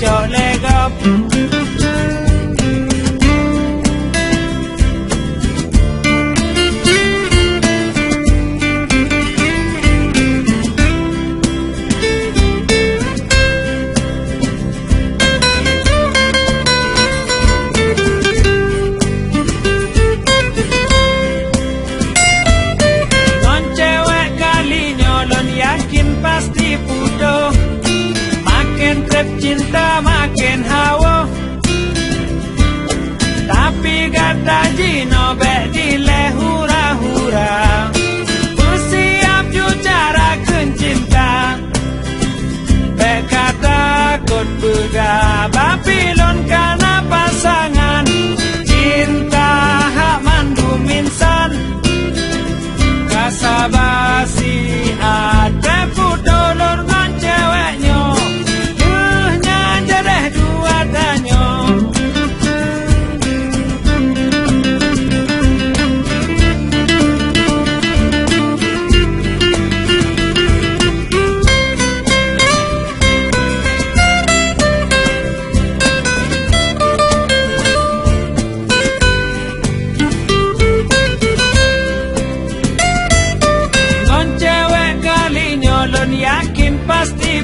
cok legap. Pasti pudo, makin trip cinta makin hawa. Tapi kata Jino bek dile hura-hura, bersiap ju cara cinta. Bek kata kot bega, Babylon karena pasangan. Cinta hak mandum insan, kasabasi ada pudolor ngan ceweknya, nyajareh dua danyo. Yakin pasti